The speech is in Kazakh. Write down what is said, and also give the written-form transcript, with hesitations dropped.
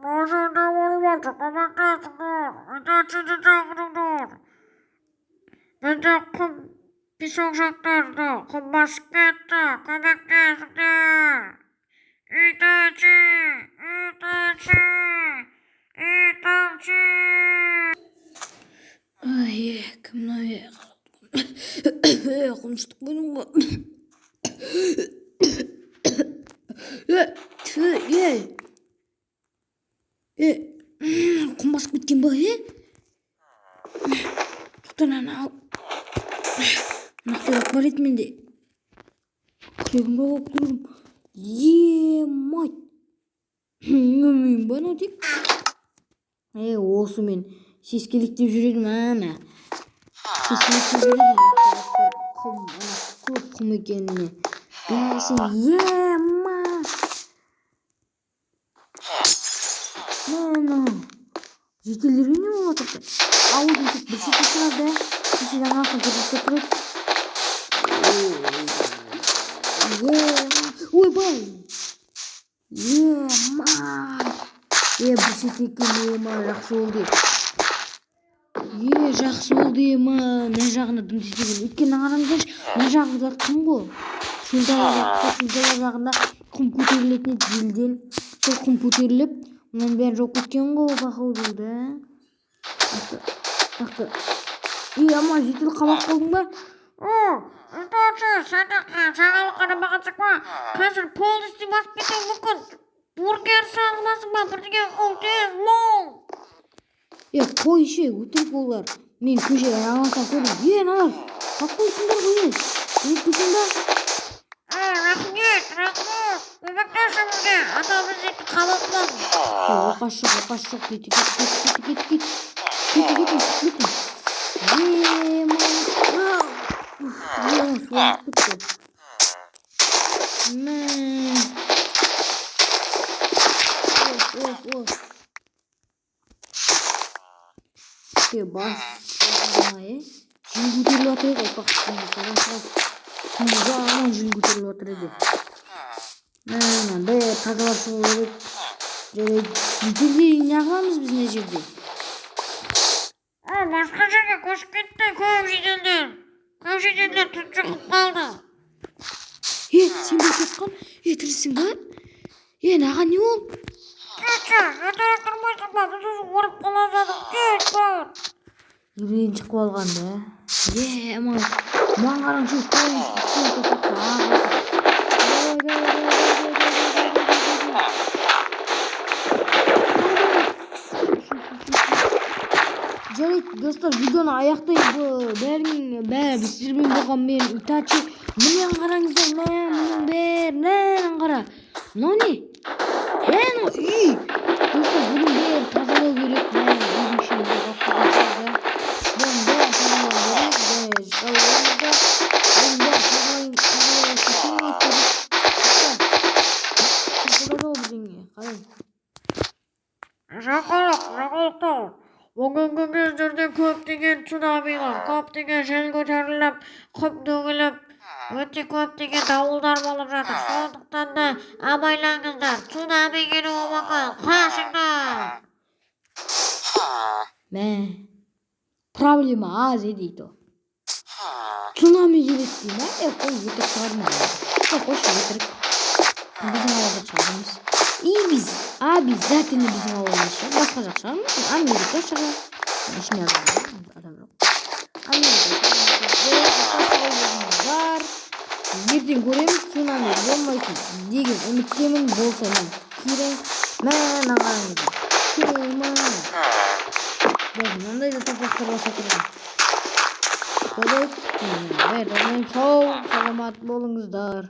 Bozorda olmadı. Kovaklarsınlar. Ödetçini çağırırlar. Ben de kum pis olacaklardı. Kum baskette. Kovaklarsınlar. Ödetçi. Ödetçi. Ödetçi. Ay, kimle konuştuk bununla. Kumbask bitken bu he? Tutan al. Nakta yapar etmedi. Kırıkımda bakıyorum. Yemay. Ömüyüm bana dik. Olsun ben. Seskelikte yürüdüm ama. Seskelikte yürüdüm. Kum ekenini. Gelsin yemay. Mana. Жетелерге не болып жатыр? Ауылдың тек бір шеті тұрады. Шешеден артын көрсетіп тұрады. Ойбай! Май! Бір шеті екен ема жақсы болды. Жақсы болды ема. Мына жағына дым тесеген. Өйткені қараңдаршы, мына жағы да құм ғой. Шөлдала жағында құм көтерілетін еді желден. Сол құм көтеріліп, мұның бәрі жоқ кеткен ғой, походу да. Тақты. Ама жетіл қабақ болдың ба? Ödetçi sen de sağlık arabaya çıkma. Қазір полностью басып кетуі мүмкін. Бургер сағыласың ба? Бірдеңе қол тез мол. Қой ше, өтірік олар. Мен көше ағаласам көрдім. Аналар, қаққойсыңдар ғой. Көшің ба? Рахмет. Көмектесің бізге. Ата бізді қабақмадың. Оқас жоқ. Кет. Суалып кетті. Бас. Жын көтеріліп жатыр еді. Жағынан жын көтеріліп жатыр еді. Тазалап шығу керек. Жетелде не қыламыз біз мына жерде? Басқа жерге көшіп кетті көп жетелдер. Көп жетелдер тұншығып қалды. Сен бе кетқан? Тірісің ба? Наға не ол? Кетші, өтірік тұрмайсың ба? Біз өзі орып қала жадық. Кет бар. Үрейін шықып алған да. Маған қараңшы. Жарайды, достар, видеоны аяқтайық. Бәрі біздермен болған мен Итачи. Мұнен қараңыздар, мұның бәрінен қара. Мынау не? Мынау үй. Достар, бұның бәрі тазалау керек. Үйдің ішінде Жақылық. Бүгінгі кездерде көптеген цунамилар, көптеген жел көтеріліп, құм төгіліп, өте көптеген дауылдар болып жатыр. Сондықтан да абайлаңыздар, цунами келуі мүмкін. Қашыңдар. Проблема аз дейді. Цунами келеді дейді ма? Қой өтірік шығарма. Қойшы өтірік. Біздің ауылда шығармыз. Biz обязательно bizim olmuş. Başka çıkar mı? Amerika çıkar. İşine adam yok. Amerika var. Birden göremiz tsunami olmayacak. Деген ümitlemin bolsa men. Kireng men ağarım. Kireng men. Bundan da topraklar olsa kireng. Kolayt. Sağ selamat bolunuzlar.